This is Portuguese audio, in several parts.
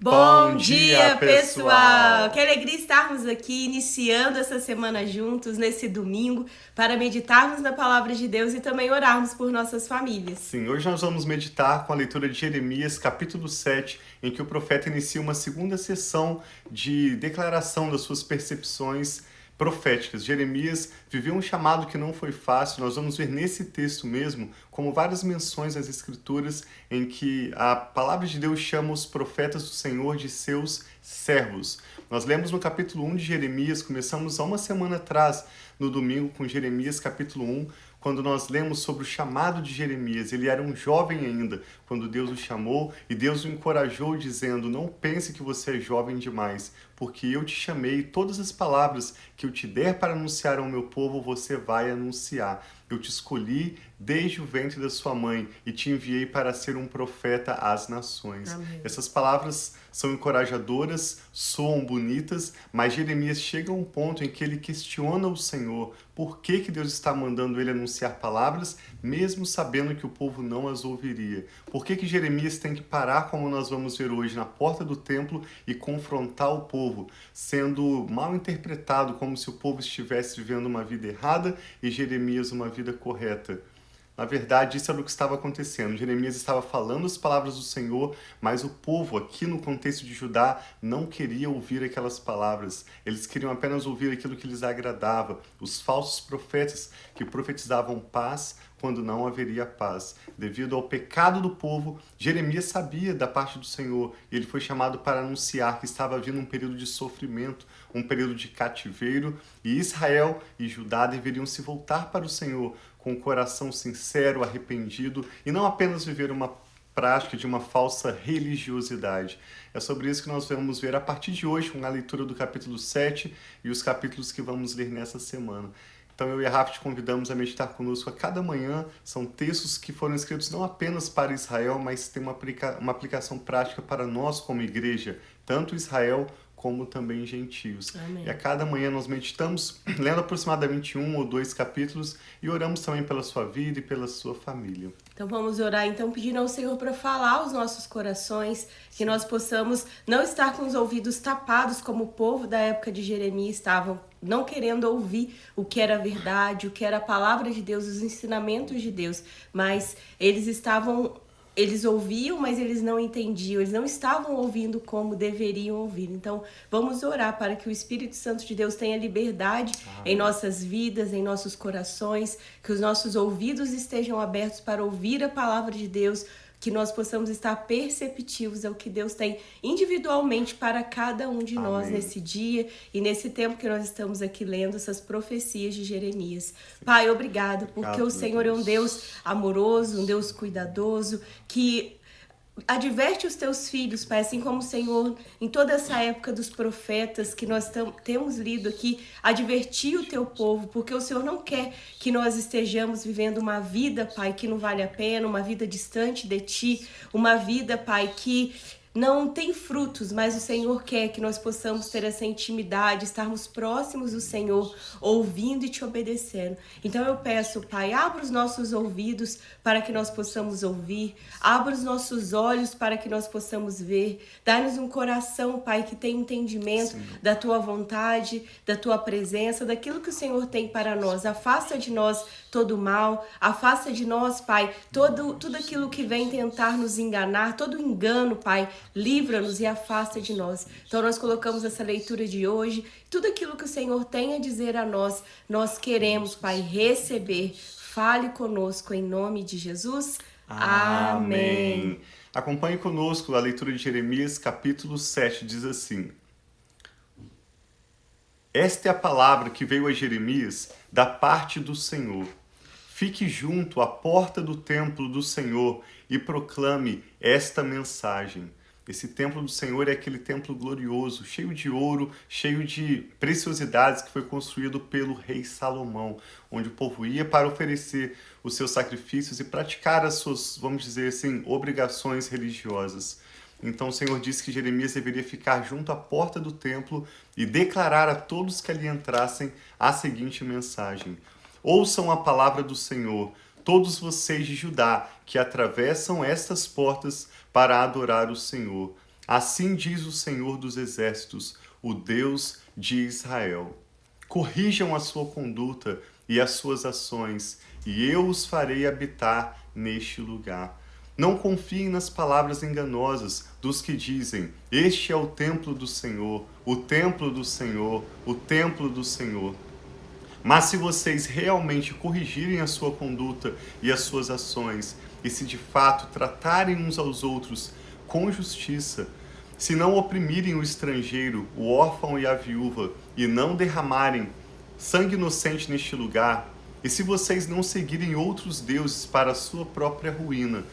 Bom dia, pessoal! Que alegria estarmos aqui iniciando essa semana juntos, nesse domingo, para meditarmos na palavra de Deus e também orarmos por nossas famílias. Sim, hoje nós vamos meditar com a leitura de Jeremias, capítulo 7, em que o profeta inicia uma segunda sessão de declaração das suas percepções proféticas. Jeremias viveu um chamado que não foi fácil. Nós vamos ver nesse texto mesmo como várias menções nas Escrituras em que a palavra de Deus chama os profetas do Senhor de seus servos. Nós lemos no capítulo 1 de Jeremias, começamos há uma semana atrás, no domingo, com Jeremias capítulo 1, quando nós lemos sobre o chamado de Jeremias. Ele era um jovem ainda quando Deus o chamou e Deus o encorajou dizendo: não pense que você é jovem demais, porque eu te chamei e todas as palavras que eu te der para anunciar ao meu povo você vai anunciar. Eu te escolhi desde o ventre da sua mãe e te enviei para ser um profeta às nações. Amém. Essas palavras são encorajadoras, soam bonitas, mas Jeremias chega a um ponto em que ele questiona o Senhor. Por que Deus está mandando ele anunciar palavras, mesmo sabendo que o povo não as ouviria? Por que Jeremias tem que parar, como nós vamos ver hoje, na porta do templo e confrontar o povo, sendo mal interpretado como se o povo estivesse vivendo uma vida errada e Jeremias uma vida correta? Na verdade, isso era o que estava acontecendo. Jeremias estava falando as palavras do Senhor, mas o povo, aqui no contexto de Judá, não queria ouvir aquelas palavras. Eles queriam apenas ouvir aquilo que lhes agradava. Os falsos profetas que profetizavam paz quando não haveria paz. Devido ao pecado do povo, Jeremias sabia da parte do Senhor e ele foi chamado para anunciar que estava vindo um período de sofrimento, um período de cativeiro, e Israel e Judá deveriam se voltar para o Senhor com o coração sincero, arrependido, e não apenas viver uma prática de uma falsa religiosidade. É sobre isso que nós vamos ver a partir de hoje, com a leitura do capítulo 7 e os capítulos que vamos ler nessa semana. Então eu e a Rafa te convidamos a meditar conosco a cada manhã. São textos que foram escritos não apenas para Israel, mas tem uma aplicação prática para nós como igreja, tanto Israel como também gentios. Amém. E a cada manhã nós meditamos, lendo aproximadamente 1 ou 2 capítulos, e oramos também pela sua vida e pela sua família. Então vamos orar, então, pedindo ao Senhor para falar aos nossos corações, que nós possamos não estar com os ouvidos tapados como o povo da época de Jeremias estavam, não querendo ouvir o que era verdade, o que era a palavra de Deus, os ensinamentos de Deus, mas eles ouviam, mas eles não entendiam, eles não estavam ouvindo como deveriam ouvir. Então, vamos orar para que o Espírito Santo de Deus tenha liberdade em nossas vidas, em nossos corações, que os nossos ouvidos estejam abertos para ouvir a palavra de Deus, que nós possamos estar perceptivos ao que Deus tem individualmente para cada um de nós nesse dia e nesse tempo que nós estamos aqui lendo essas profecias de Jeremias. Pai, obrigado, porque o Senhor é um Deus amoroso, um Deus cuidadoso, que adverte os teus filhos, Pai, assim como o Senhor, em toda essa época dos profetas que nós temos lido aqui, advertir o teu povo, porque o Senhor não quer que nós estejamos vivendo uma vida, Pai, que não vale a pena, uma vida distante de Ti, uma vida, Pai, que não tem frutos, mas o Senhor quer que nós possamos ter essa intimidade, estarmos próximos do Senhor, ouvindo e te obedecendo. Então eu peço, Pai, abra os nossos ouvidos para que nós possamos ouvir, abra os nossos olhos para que nós possamos ver, dá-nos um coração, Pai, que tem entendimento da Tua vontade, da Tua presença, daquilo que o Senhor tem para nós. Afasta de nós todo o mal, afasta de nós, Pai, tudo aquilo que vem tentar nos enganar, todo engano, Pai, livra-nos e afasta de nós. Então nós colocamos essa leitura de hoje, tudo aquilo que o Senhor tem a dizer a nós, nós queremos, Pai, receber. Fale conosco em nome de Jesus. Amém. Acompanhe conosco a leitura de Jeremias, capítulo 7, diz assim: esta é a palavra que veio a Jeremias da parte do Senhor. Fique junto à porta do templo do Senhor e proclame esta mensagem. Esse templo do Senhor é aquele templo glorioso, cheio de ouro, cheio de preciosidades, que foi construído pelo rei Salomão, onde o povo ia para oferecer os seus sacrifícios e praticar as suas, vamos dizer assim, obrigações religiosas. Então o Senhor disse que Jeremias deveria ficar junto à porta do templo e declarar a todos que ali entrassem a seguinte mensagem: ouçam a palavra do Senhor, todos vocês de Judá que atravessam estas portas para adorar o Senhor. Assim diz o Senhor dos Exércitos, o Deus de Israel. Corrijam a sua conduta e as suas ações, e eu os farei habitar neste lugar. Não confiem nas palavras enganosas dos que dizem: este é o templo do Senhor, o templo do Senhor, o templo do Senhor. Mas se vocês realmente corrigirem a sua conduta e as suas ações, e se de fato tratarem uns aos outros com justiça, se não oprimirem o estrangeiro, o órfão e a viúva, e não derramarem sangue inocente neste lugar, e se vocês não seguirem outros deuses para a sua própria ruína,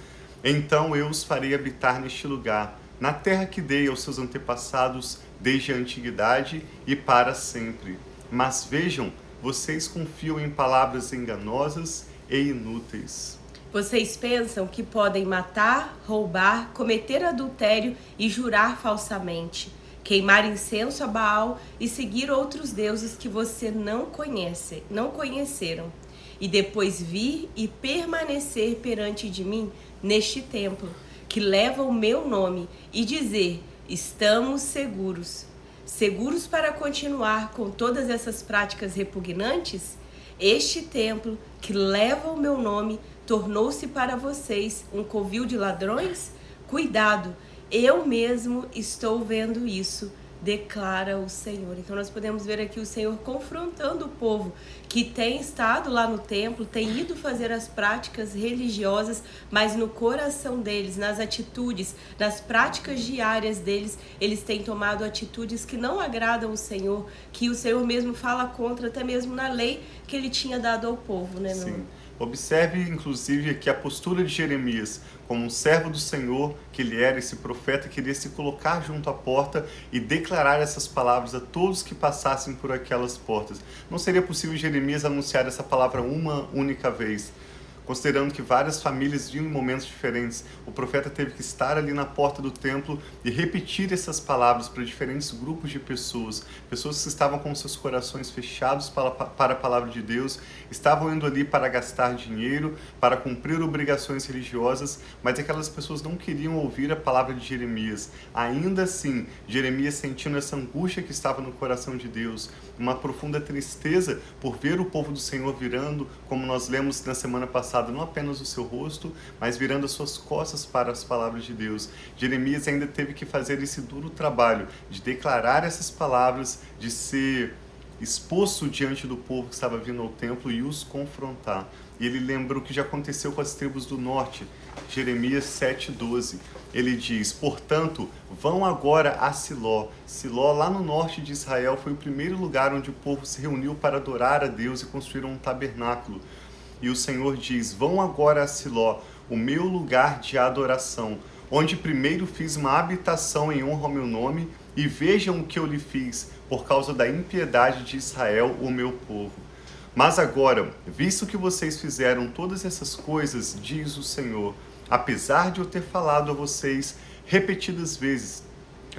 então eu os farei habitar neste lugar, na terra que dei aos seus antepassados desde a antiguidade e para sempre. Mas vejam, vocês confiam em palavras enganosas e inúteis. Vocês pensam que podem matar, roubar, cometer adultério e jurar falsamente, queimar incenso a Baal e seguir outros deuses que você não conheceram, e depois vir e permanecer perante de mim neste templo, que leva o meu nome, e dizer: estamos seguros. Seguros para continuar com todas essas práticas repugnantes? Este templo, que leva o meu nome, tornou-se para vocês um covil de ladrões? Cuidado, eu mesmo estou vendo isso, declara o Senhor. Então nós podemos ver aqui o Senhor confrontando o povo que tem estado lá no templo, tem ido fazer as práticas religiosas, mas no coração deles, nas atitudes, nas práticas diárias deles, eles têm tomado atitudes que não agradam o Senhor, que o Senhor mesmo fala contra, até mesmo na lei que ele tinha dado ao povo, né, meu irmão? Observe, inclusive, aqui a postura de Jeremias, como um servo do Senhor que ele era, esse profeta, queria se colocar junto à porta e declarar essas palavras a todos que passassem por aquelas portas. Não seria possível Jeremias anunciar essa palavra uma única vez. Considerando que várias famílias viam em momentos diferentes, o profeta teve que estar ali na porta do templo e repetir essas palavras para diferentes grupos de pessoas. Pessoas que estavam com seus corações fechados para a palavra de Deus, estavam indo ali para gastar dinheiro, para cumprir obrigações religiosas, mas aquelas pessoas não queriam ouvir a palavra de Jeremias. Ainda assim, Jeremias, sentindo essa angústia que estava no coração de Deus, uma profunda tristeza por ver o povo do Senhor virando, como nós lemos na semana passada, não apenas o seu rosto, mas virando as suas costas para as palavras de Deus. Jeremias ainda teve que fazer esse duro trabalho de declarar essas palavras, de ser exposto diante do povo que estava vindo ao templo e os confrontar. E ele lembra o que já aconteceu com as tribos do norte, Jeremias 7,12. Ele diz: portanto, vão agora a Siló. Siló, lá no norte de Israel, foi o primeiro lugar onde o povo se reuniu para adorar a Deus e construíram um tabernáculo. E o Senhor diz: vão agora a Siló, o meu lugar de adoração, onde primeiro fiz uma habitação em honra ao meu nome, e vejam o que eu lhe fiz, por causa da impiedade de Israel, o meu povo. Mas agora, visto que vocês fizeram todas essas coisas, diz o Senhor, apesar de eu ter falado a vocês repetidas vezes,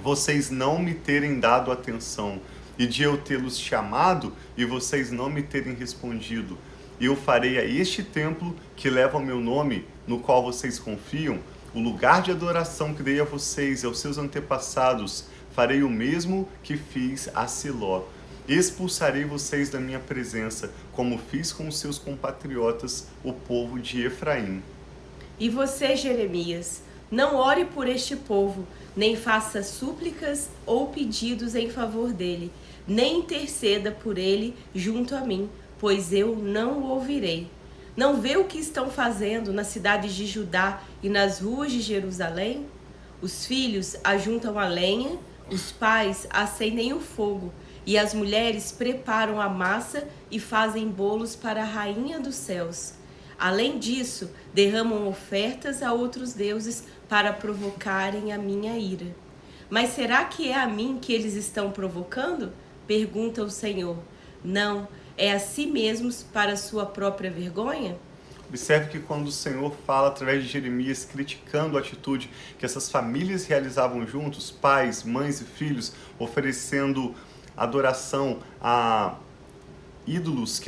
vocês não me terem dado atenção, e de eu tê-los chamado e vocês não me terem respondido, eu farei a este templo que leva o meu nome, no qual vocês confiam, o lugar de adoração que dei a vocês e aos seus antepassados, farei o mesmo que fiz a Siló. Expulsarei vocês da minha presença, como fiz com os seus compatriotas, o povo de Efraim. E você, Jeremias, não ore por este povo, nem faça súplicas ou pedidos em favor dele, nem interceda por ele junto a mim, pois eu não o ouvirei. Não vê o que estão fazendo nas cidades de Judá e nas ruas de Jerusalém? Os filhos ajuntam a lenha, os pais acendem o fogo, e as mulheres preparam a massa e fazem bolos para a rainha dos céus. Além disso, derramam ofertas a outros deuses para provocarem a minha ira. Mas será que é a mim que eles estão provocando? Pergunta o Senhor. Não, é a si mesmos para sua própria vergonha? Observe que quando o Senhor fala através de Jeremias, criticando a atitude que essas famílias realizavam juntos, pais, mães e filhos, oferecendo adoração a ídolos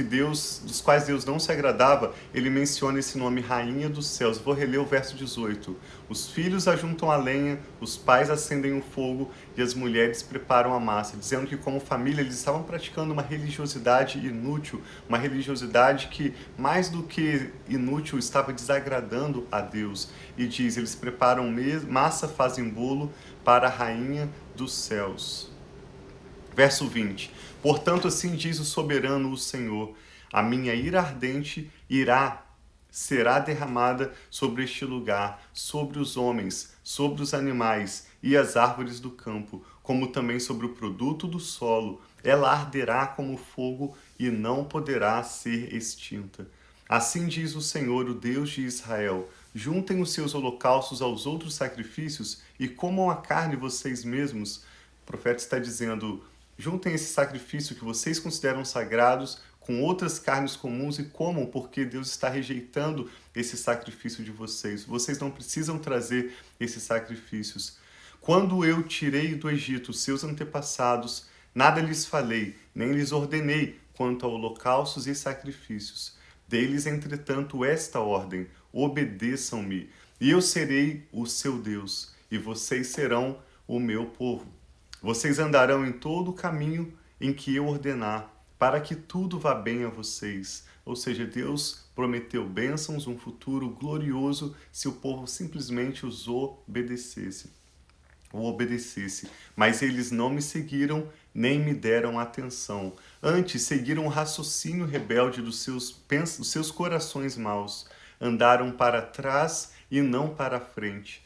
dos quais Deus não se agradava, ele menciona esse nome Rainha dos Céus. Vou reler o verso 18. Os filhos ajuntam a lenha, os pais acendem o fogo e as mulheres preparam a massa, dizendo que como família eles estavam praticando uma religiosidade inútil, uma religiosidade que mais do que inútil estava desagradando a Deus. E diz, eles preparam massa, fazem bolo para a Rainha dos Céus. Verso 20. Portanto, assim diz o soberano, o Senhor, a minha ira ardente será derramada sobre este lugar, sobre os homens, sobre os animais e as árvores do campo, como também sobre o produto do solo. Ela arderá como fogo e não poderá ser extinta. Assim diz o Senhor, o Deus de Israel, juntem os seus holocaustos aos outros sacrifícios e comam a carne vocês mesmos. O profeta está dizendo, juntem esse sacrifício que vocês consideram sagrados com outras carnes comuns e comam, porque Deus está rejeitando esse sacrifício de vocês. Vocês não precisam trazer esses sacrifícios. Quando eu tirei do Egito seus antepassados, nada lhes falei, nem lhes ordenei quanto a holocaustos e sacrifícios. Dei-lhes, entretanto, esta ordem, obedeçam-me, e eu serei o seu Deus, e vocês serão o meu povo. Vocês andarão em todo o caminho em que eu ordenar, para que tudo vá bem a vocês. Ou seja, Deus prometeu bênçãos, um futuro glorioso, se o povo simplesmente os obedecesse. Mas eles não me seguiram, nem me deram atenção. Antes, seguiram o raciocínio rebelde dos seus corações maus. Andaram para trás e não para a frente.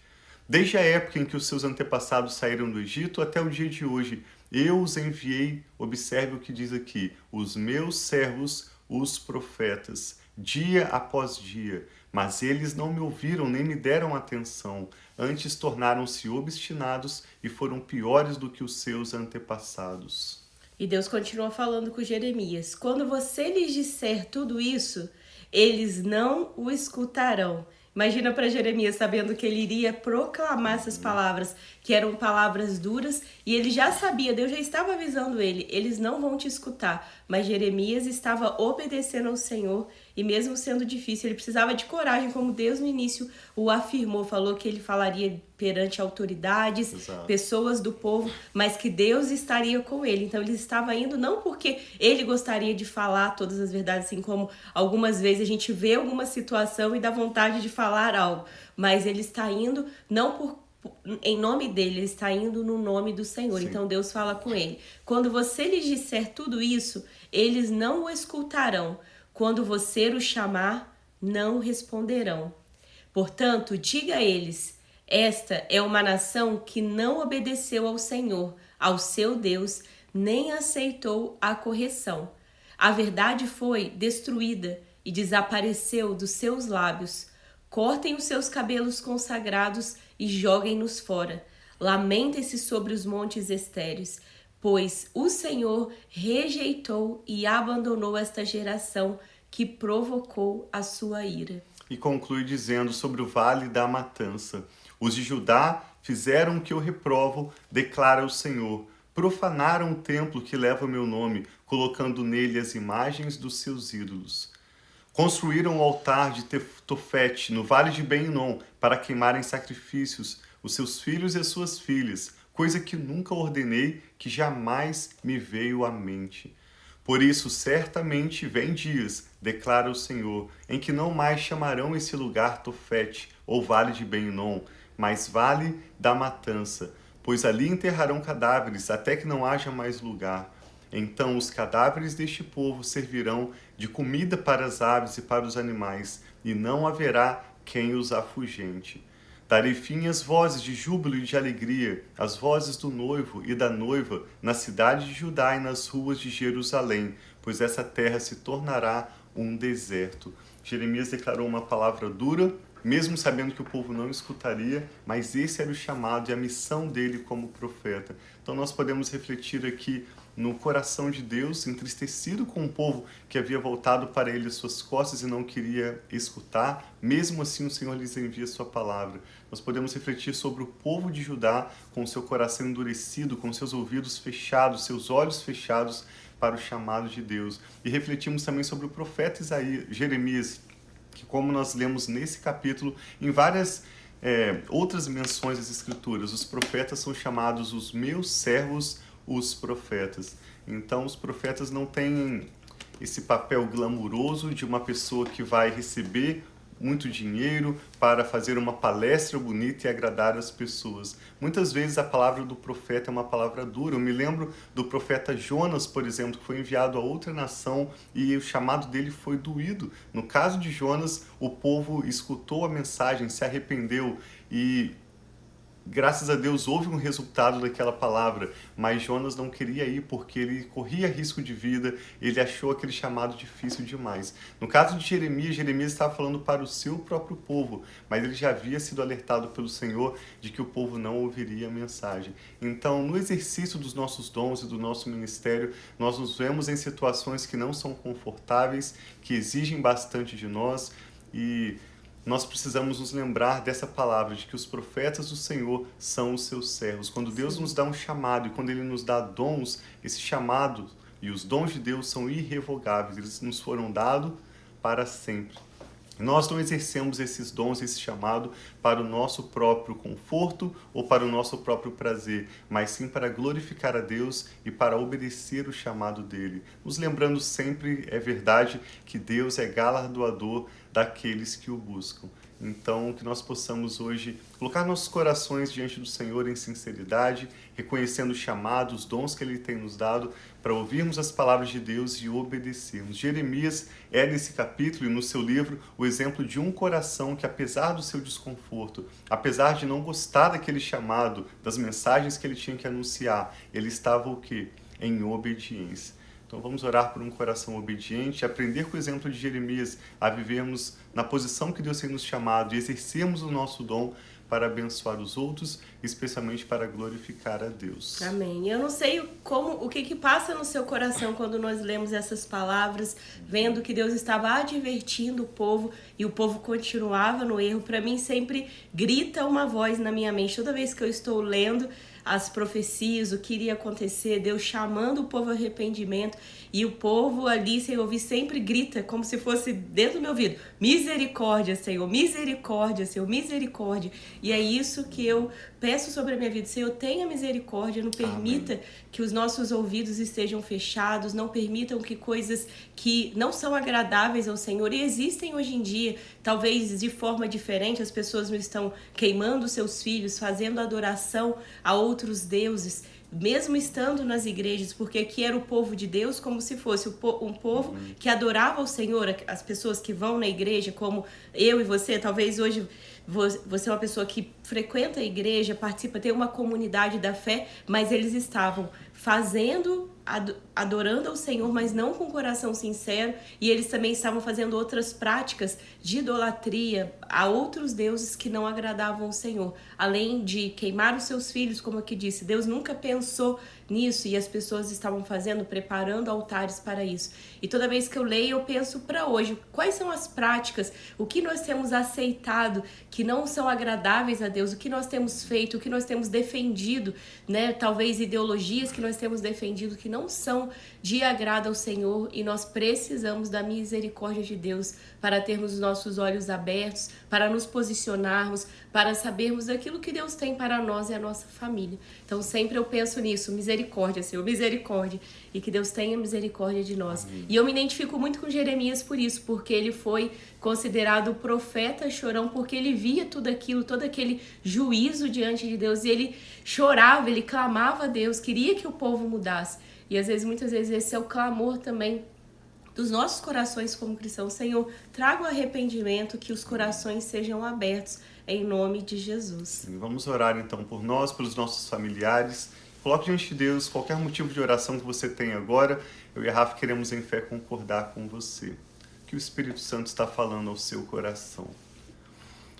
Desde a época em que os seus antepassados saíram do Egito até o dia de hoje, eu os enviei, observe o que diz aqui, os meus servos, os profetas, dia após dia, mas eles não me ouviram nem me deram atenção, antes tornaram-se obstinados e foram piores do que os seus antepassados. E Deus continua falando com Jeremias, quando você lhes disser tudo isso, eles não o escutarão. Imagina para Jeremias sabendo que ele iria proclamar essas palavras, que eram palavras duras, e ele já sabia, Deus já estava avisando ele, eles não vão te escutar. Mas Jeremias estava obedecendo ao Senhor, e mesmo sendo difícil, ele precisava de coragem, como Deus no início o afirmou, falou que ele falaria perante autoridades, Exato. Pessoas do povo, mas que Deus estaria com ele. Então ele estava indo não porque ele gostaria de falar todas as verdades, assim como algumas vezes a gente vê alguma situação e dá vontade de falar algo, mas ele está indo não em nome dele, ele está indo no nome do Senhor. Sim. Então Deus fala com ele, quando você lhes disser tudo isso, eles não o escutarão, quando você o chamar, não responderão. Portanto, diga a eles, esta é uma nação que não obedeceu ao Senhor, ao seu Deus, nem aceitou a correção. A verdade foi destruída e desapareceu dos seus lábios. Cortem os seus cabelos consagrados e joguem-nos fora. Lamentem-se sobre os montes estéreis, pois o Senhor rejeitou e abandonou esta geração que provocou a sua ira. E conclui dizendo sobre o vale da matança. Os de Judá fizeram o que eu reprovo, declara o Senhor. Profanaram o templo que leva o meu nome, colocando nele as imagens dos seus ídolos. Construíram o altar de Tofete, no vale de Ben-Hinom, para queimarem sacrifícios, os seus filhos e as suas filhas, coisa que nunca ordenei, que jamais me veio à mente. Por isso, certamente vem dias, declara o Senhor, em que não mais chamarão esse lugar Tofete, ou vale de Ben-Hinom, mas vale da matança, pois ali enterrarão cadáveres, até que não haja mais lugar. Então os cadáveres deste povo servirão de comida para as aves e para os animais, e não haverá quem os afugente. Darei fim às vozes de júbilo e de alegria, às vozes do noivo e da noiva, na cidade de Judá e nas ruas de Jerusalém, pois essa terra se tornará um deserto. Jeremias declarou uma palavra dura, mesmo sabendo que o povo não escutaria, mas esse era o chamado e a missão dele como profeta. Então nós podemos refletir aqui no coração de Deus, entristecido com o povo que havia voltado para ele as suas costas e não queria escutar. Mesmo assim, o Senhor lhes envia sua palavra. Nós podemos refletir sobre o povo de Judá com seu coração endurecido, com seus ouvidos fechados, seus olhos fechados para o chamado de Deus. E refletimos também sobre o profeta Jeremias, que, como nós lemos nesse capítulo, em várias outras menções das Escrituras, os profetas são chamados os meus servos, os profetas. Então, os profetas não têm esse papel glamuroso de uma pessoa que vai receber muito dinheiro para fazer uma palestra bonita e agradar as pessoas. Muitas vezes a palavra do profeta é uma palavra dura. Eu me lembro do profeta Jonas, por exemplo, que foi enviado a outra nação e o chamado dele foi doído. No caso de Jonas, o povo escutou a mensagem, se arrependeu e graças a Deus houve um resultado daquela palavra, mas Jonas não queria ir porque ele corria risco de vida, ele achou aquele chamado difícil demais. No caso de Jeremias, Jeremias estava falando para o seu próprio povo, mas ele já havia sido alertado pelo Senhor de que o povo não ouviria a mensagem. Então, no exercício dos nossos dons e do nosso ministério, nós nos vemos em situações que não são confortáveis, que exigem bastante de nós e nós precisamos nos lembrar dessa palavra, de que os profetas do Senhor são os seus servos. Quando Deus nos dá um chamado e quando Ele nos dá dons, esse chamado e os dons de Deus são irrevogáveis, eles nos foram dados para sempre. Nós não exercemos esses dons, esse chamado, para o nosso próprio conforto ou para o nosso próprio prazer, mas sim para glorificar a Deus e para obedecer o chamado dele. Nos lembrando sempre, é verdade, que Deus é galardoador daqueles que o buscam. Então, que nós possamos hoje colocar nossos corações diante do Senhor em sinceridade, reconhecendo o chamado, os dons que Ele tem nos dado, para ouvirmos as palavras de Deus e obedecermos. Jeremias é, nesse capítulo e no seu livro, o exemplo de um coração que, apesar do seu desconforto, apesar de não gostar daquele chamado, das mensagens que ele tinha que anunciar, ele estava o quê? Em obediência. Então vamos orar por um coração obediente, aprender com o exemplo de Jeremias a vivermos na posição que Deus tem nos chamado e exercermos o nosso dom para abençoar os outros, especialmente para glorificar a Deus. Amém. Eu não sei o que passa no seu coração quando nós lemos essas palavras, vendo que Deus estava advertindo o povo e o povo continuava no erro. Para mim sempre grita uma voz na minha mente toda vez que eu estou lendo as profecias, o que iria acontecer, Deus chamando o povo ao arrependimento, e o povo ali, sem ouvir, sempre grita, como se fosse dentro do meu ouvido: misericórdia, Senhor, misericórdia, Senhor, misericórdia. E é isso que eu peço sobre a minha vida: Senhor, tenha misericórdia, não permita Amém. Que os nossos ouvidos estejam fechados, não permitam que coisas que não são agradáveis ao Senhor, e existem hoje em dia, talvez de forma diferente, as pessoas não estão queimando seus filhos, fazendo adoração a outros deuses, mesmo estando nas igrejas, porque aqui era o povo de Deus como se fosse um povo que adorava o Senhor. As pessoas que vão na igreja, como eu e você, talvez hoje você é uma pessoa que frequenta a igreja, participa, tem uma comunidade da fé, mas eles estavam fazendo, adorando ao Senhor, mas não com coração sincero, e eles também estavam fazendo outras práticas de idolatria a outros deuses que não agradavam ao Senhor, além de queimar os seus filhos, como aqui disse. Deus nunca pensou nisso, e as pessoas estavam fazendo, preparando altares para isso. E toda vez que eu leio, eu penso para hoje, quais são as práticas, o que nós temos aceitado que não são agradáveis a Deus, o que nós temos feito, o que nós temos defendido, né? Talvez ideologias que nós temos defendido que não são de agrado ao Senhor, e nós precisamos da misericórdia de Deus para termos os nossos olhos abertos, para nos posicionarmos, para sabermos aquilo que Deus tem para nós e a nossa família. Então sempre eu penso nisso: misericórdia, Senhor, misericórdia, e que Deus tenha misericórdia de nós. Amém. E eu me identifico muito com Jeremias por isso, porque ele foi considerado o profeta chorão, porque ele via tudo aquilo, todo aquele juízo diante de Deus, e ele chorava, ele clamava a Deus, queria que o povo mudasse. E às vezes, muitas vezes, esse é o clamor também dos nossos corações como cristãos: Senhor, traga o arrependimento, que os corações sejam abertos, em nome de Jesus. Vamos orar então por nós, pelos nossos familiares. Coloque diante de Deus qualquer motivo de oração que você tem agora. Eu e a Rafa queremos em fé concordar com você, que o Espírito Santo está falando ao seu coração.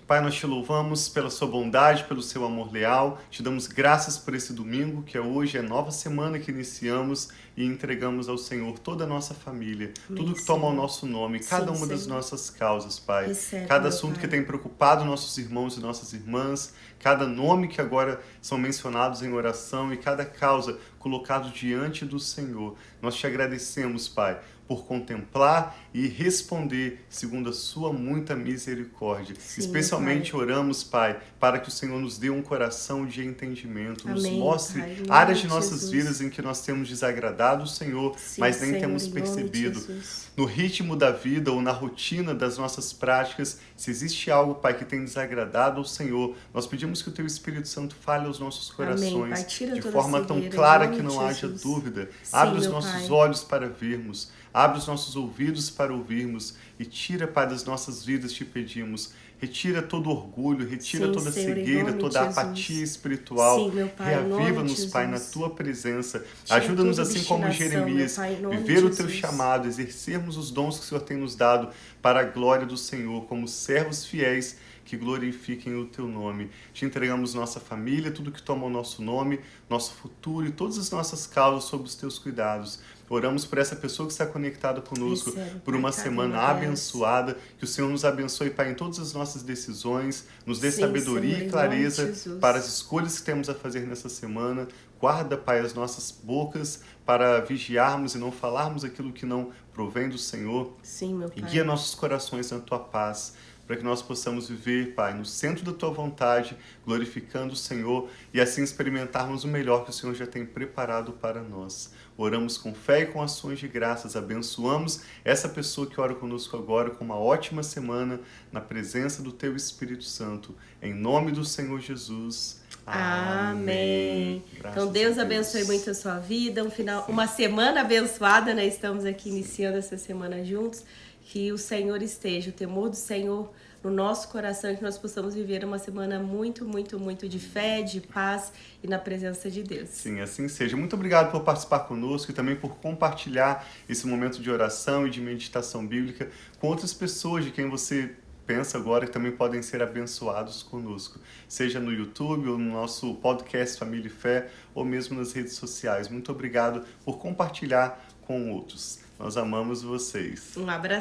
Pai, nós te louvamos pela sua bondade, pelo seu amor leal. Te damos graças por esse domingo, que é hoje, é nova semana que iniciamos e entregamos ao Senhor toda a nossa família, tudo que toma o nosso nome, cada uma das nossas causas, Pai. Recebe, Cada meu assunto Pai. que tem preocupado nossos irmãos e nossas irmãs, cada nome que agora são mencionados em oração e cada causa colocado diante do Senhor. Nós te agradecemos, Pai, por contemplar e responder segundo a sua muita misericórdia. Sim, Especialmente Pai. oramos, Pai, para que o Senhor nos dê um coração de entendimento, nos Amém, mostre Pai. Em nome áreas de de nossas Jesus. vidas em que nós temos desagradado o Senhor, Sim, mas nem Senhor, temos em nome de percebido. Jesus. No ritmo da vida ou na rotina das nossas práticas, se existe algo, Pai, que tem desagradado ao Senhor, nós pedimos que o Teu Espírito Santo fale aos nossos corações, Pai. Tira de toda forma cegueira, tão em clara nome que de não haja Jesus. dúvida. Sim, Abre os meu nossos Pai. olhos para vermos, abre os nossos ouvidos para ouvirmos e tira, Pai, das nossas vidas, te pedimos. Retira todo orgulho, retira Sim, toda Senhor, em cegueira, nome de toda Jesus. apatia espiritual. Sim, meu Pai, em nome de Reaviva-nos, Pai, na Jesus. Tua presença. Tira Ajuda-nos, toda assim como obstinação, Jeremias, meu Pai, em nome viver de o Teu Jesus. chamado, exercermos os dons que o Senhor tem nos dado para a glória do Senhor, como servos fiéis que glorifiquem o Teu nome. Te entregamos nossa família, tudo que toma o nosso nome, nosso futuro e todas as nossas causas sob os Teus cuidados. Oramos por essa pessoa que está conectada conosco, Recebe, por Pai, uma cada semana uma delas. abençoada, que o Senhor nos abençoe, Pai, em todas as nossas decisões, nos dê Sim, sabedoria Senhor, em e nome clareza de Jesus. para as escolhas que temos a fazer nessa semana. Guarda, Pai, as nossas bocas para vigiarmos e não falarmos aquilo que não provém do Senhor. Sim, meu E Pai. guia nossos corações na Tua paz, para que nós possamos viver, Pai, no centro da Tua vontade, glorificando o Senhor e assim experimentarmos o melhor que o Senhor já tem preparado para nós. Oramos com fé e com ações de graças, abençoamos essa pessoa que ora conosco agora com uma ótima semana na presença do Teu Espírito Santo. Em nome do Senhor Jesus. Amém. Graças Então a Deus Deus. abençoe muito a sua vida, uma semana abençoada, né? Estamos aqui iniciando essa semana juntos. Que o Senhor esteja, o temor do Senhor no nosso coração, que nós possamos viver uma semana muito, muito, muito de fé, de paz e na presença de Deus. Sim, assim seja. Muito obrigado por participar conosco e também por compartilhar esse momento de oração e de meditação bíblica com outras pessoas de quem você pensa agora que também podem ser abençoados conosco, seja no YouTube ou no nosso podcast Família e Fé ou mesmo nas redes sociais. Muito obrigado por compartilhar com outros. Nós amamos vocês. Um abraço.